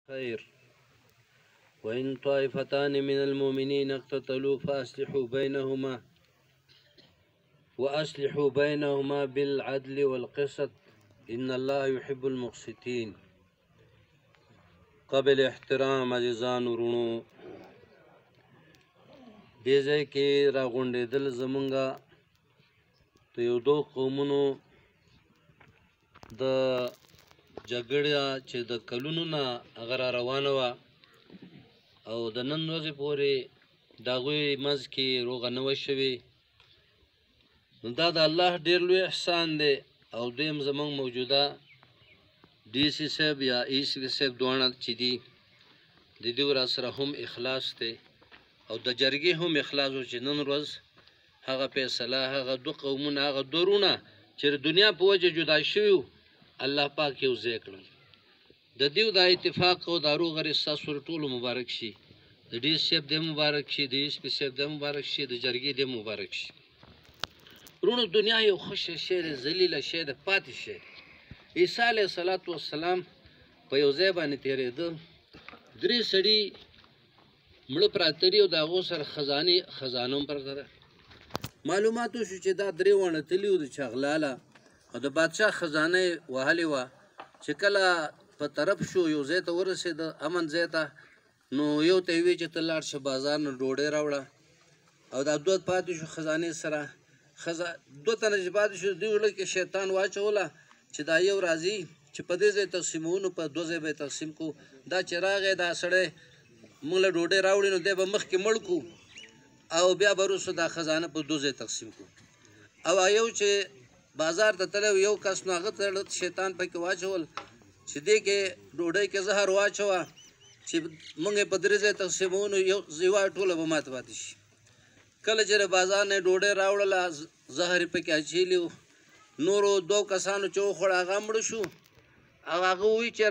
خير وإن طائفتان من المؤمنين اقتتلوا وأصلحوا بينهما بالعدل والقسط إن الله يحب المقسطين. قبل احترام عزیزان ورونو، دې ځای کې راغونډېدل زمونږه د یو دو قومونو د جګړه چې د کلونو نه هغه را روانه وه او د نن ورځې پورې د هغوی منځ کې روغه نه وه شوې. نو دا د الله ډېر لوی احسان دی. او دویم زموږ موجوده ډي سي صاحب یا ای سی صاحب دواړه چې دي د دې را سره هم اخلاص دی او د جرګې هم اخلاص و چې نن ورځ هغه فیصله هغه دو قومونه هغه دورونه چې د دنیا په وجه جدا شوي الله پاک یو ځای کړل. د دې د اتفاق او د روغ ستاسو ټولو مبارک شي. د ډي سي صاحب دې مبارک شي، د ای سی صاحب دې مبارک شي، د جرګې دې مبارک شي. ورونو، دنیا یو خوشه شی دی، ذلیله شی دی، پاتې شی. عیسی علیه السلام په یو ځای باندې تېرېده، درې سړي مړه پراته دي او د هغو سره خزانه هم پرته ده. معلومات وشو چې دا درې واړه تلي وو د چغلاله او د بادشاه خزانه یې وهلې وه. چې کله په طرف شو یو ځای ته ورسېده، امن ځای ته، نو یو ته یې وویل چې ته لاړ شه بازار نه ډوډۍ راوړه. او دا دوه پاتې شو خزانې سره. دوه تنه چې پاتې شو دوی زړه کې شیطان واچوله چې دا یو راځي چې په دې ځای تقسیمونو، په دوه ځای به یې تقسیم کړو. دا چې راغی دا سړی موږ له ډوډۍ راوړي نو دی به مخکې مړ کړو او بیا به وروسته دا خزانه په دوه ځای تقسیم کړو. او یو چې بازار ته تللی یو کس نو هغه ته شیطان پکې واچول چې دې کې ډوډۍ کې زهر واچوه چې موږ یې په درې ځای تقسیمو نو یوه ټوله به ماته پاتې شي. کله چې د بازار نه ډوډۍ راوړله زهر یې پکې اچولی و. نورو دوو کسانو چې وخوړه هغه مړه شو. او هغه ووایي چې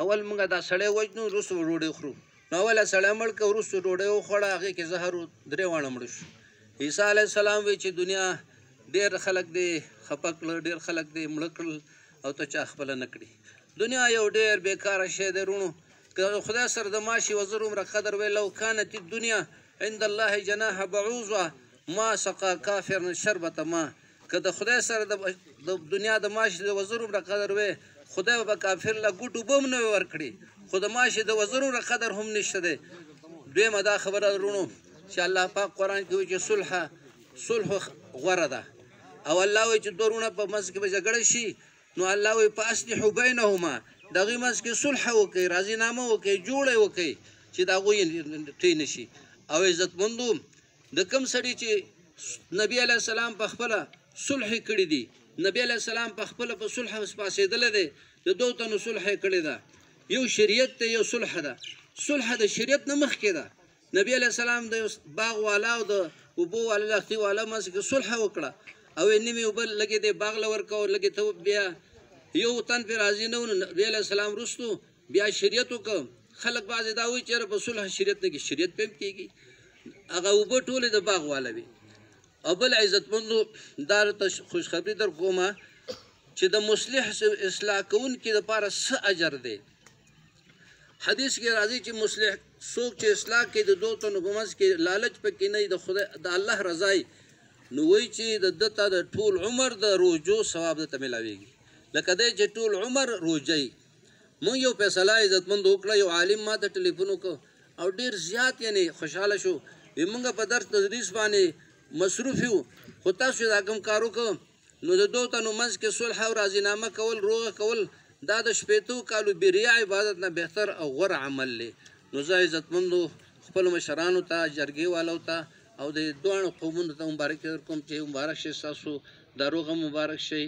اول موږ دا سړی وژنو وروسته به ډوډۍ خورو. نو اول یې سړی مړ کړه، وروسته ډوډۍ وخوړه، هغې کې زهر و، درې واړه مړه شو. عیسی علیه السلام وایي چې دنیا ډېر خلک دې خفه کړل، ډېر خلک دې مړه کړل او ته چا خپله نه کړي. دنیا یو ډېر بېکاره شی دی ورونو. که خدای سره د ماشي وزر عمره قدر وی لو کانت الدنیا عند الله جناح بعوضه ما سقا کافر شربة ما. که د خدای سره د دنیا د ماشي د وزر عمره قدر وی، خدای به کافر له ګوټ اوبه هم نه وی ورکړي، خو د ماشي د وزر عمره قدر هم نشته دی. دویمه دا خبره ورونو چې الله پاک قرآن کې وایي چې صلح غوره ده. او الله وایي چې دوه وروڼه په منځ کې به جګړه شي نو الله وایي فاصلحوا بینهما، د هغوی منځ کې صلح وکړئ، راضینامه وکړئ، جوړه یې وکړئ چې د هغوی ټی نه شي. او عزتمندو، د کوم سړي چې نبي علیه السلام په خپله صلح کړي دي، نبي علیه السلام په خپله په صلح پاسېدلی دی، د دوو تنو صلح یې کړې ده. یو شریعت دی، یو صلح ده. صلح د شریعت نه مخکې ده. نبي علیه السلام د باغ والا او د اوبو والا لښتي والا منځ کې صلح وکړه او یې نیمې اوبه لږې دی باغ له ورکوه، لږې ته بیا یو تن پرې راضي نه و. نبي علیه السلام وروستو بیا شریعت وکړه. خلک بعضې دا وایي چې یاره په صلح شریعت نه کېږي، شریعت پې هم کېږي. هغه اوبه ټولې د باغ والا وي. او بل عزتمندو، دا ته خوشخبري در کومه چې د مصلح اصلاح کوونکي دپاره څه اجر دی. حدیث کې راځي چې مصلح څوک چې اصلاح کوي د دوو تنو په منځ کې لالچ پکې نه وي، د خدای د الله رضا یي، نو وایي چې ده ته د ټول عمر د روژو ثواب ده ته میلاویږي. لکه دی چې ټول عمر روژه یي. مونږ یو فیصله عزتمند وکړه، یو عالم ما ته ټلیفون وکړ او ډېر زیات یعنې خوشحاله شو. وایي مونږ په درس تدریس باندې مصروف یو، خو تاسو دا کوم کار وکړ نو د دوو تنو منځ کې صلح او راضینامه کول، روغه کول، دا د شپېتو کالو بریا عبادت نه بهتر او غوره عمل دی. نو زه عزتمندو خپلو مشرانو ته، جرګې والو ته او د دواړو قومونو ته مبارکي درکوم چې مبارک شي ستاسو دا روغه مبارک شي.